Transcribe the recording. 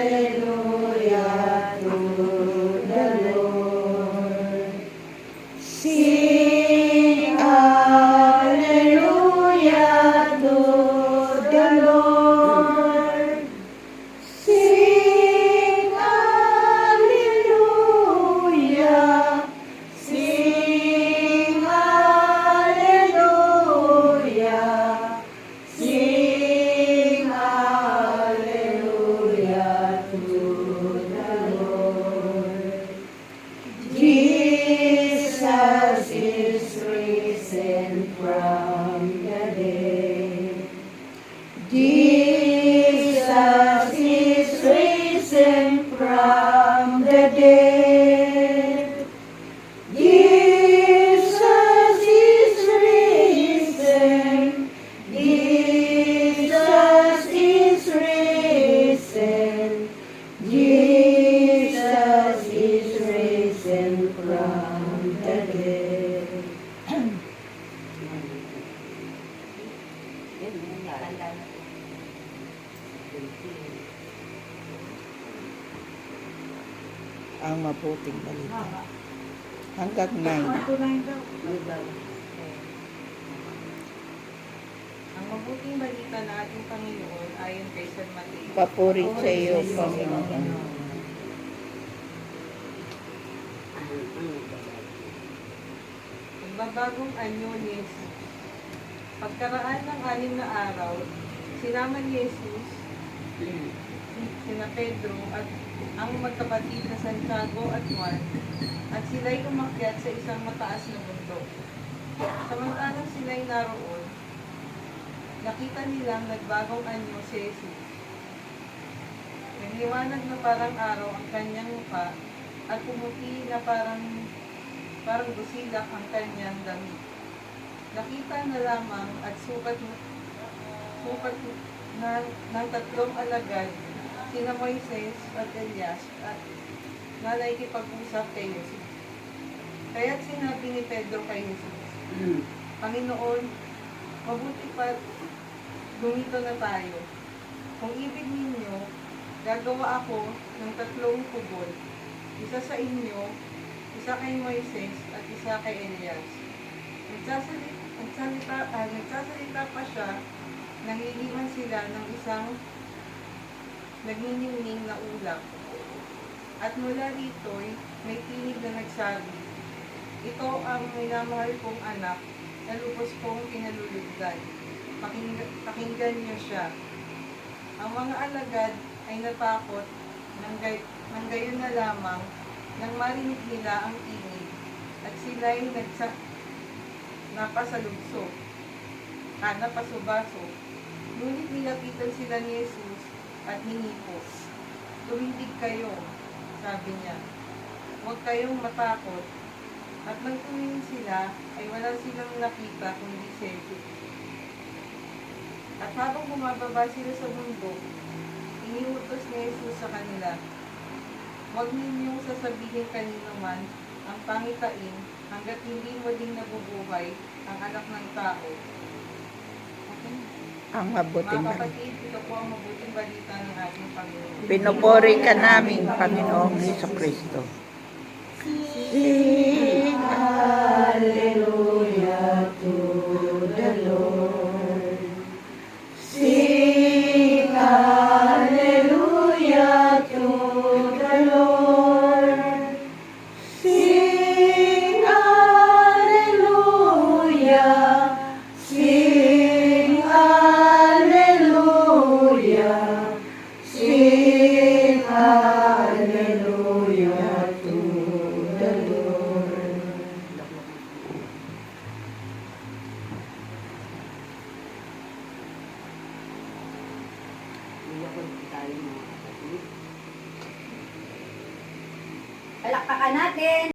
Hallelujah to the Lord. Sing hallelujah to the Lord. Sing hallelujah. Sing hallelujah. Sing hallelujah to the Lord. Jesus is risen from the dead. Jesus is risen from the dead. Jesus is risen. Jesus is risen. Jesus is risen from the dead. Ang mabuting balita. Hanggang 9. Ang mabuting balita na ating Panginoon ayon kay San Mateo. Papuri sa iyo, Panginoon. Magbabagong anyo ni Jesus. Pagkaraan ng 6 na araw, sinama ni Jesus, sina Pedro at ang magkapatid na Santiago at Juan, at sila'y umakyat sa isang mataas na bundok. Samantalang sila'y naroon, nakita nilang nagbagong anyo si Jesus. Nagliwanag na parang araw ang kanyang mukha at pumuti na parang busilak ang kanyang damit. Nakita na lamang at sukat na ng tatlong alagad, sina Moises at Elias, at na nakikipag-usap kay Jesus. Kaya't sinabi ni Pedro kay Jesus, Panginoon, mabuti pa lumito na tayo. Kung ibig ninyo, gagawa ako ng 3 kubol, isa sa inyo, isa kay Moises at isa kay Elias. Nagsasalita pa siya, nangiliman sila ng isang nagniningning na ulap. At mula rito'y may tinig na nagsabi, ito ang minamahal kong anak na lubos kong kinalulugdan. Pakinggan niyo siya. Ang mga alagad ay natakot nang gayon na lamang nang marinig nila ang tinig at sila'y napasubaso. Ngunit nilapitan sila ni Jesus at hinipos. Tumindig kayo, sabi niya. Huwag kayong matakot. At nang tumingin sila, ay wala silang nakita kundi si Jesus. At habang bumababa sila sa bundok, iniutos ni Jesus sa kanila, huwag ninyong sasabihin kanino man ang pangitain hanggat hindi muling nabubuhay ang anak ng tao. Ang mabuting Mga balita. kapatid, ito po ang mabuting balita ng ating Panginoon. Pinupuri ka namin, Panginoong Jesucristo. Sing hallelujah to the Lord. Sing hallelujah to the Lord. Sing hallelujah. Sing hallelujah. Sing hallelujah to the Lord. Palakpakan natin!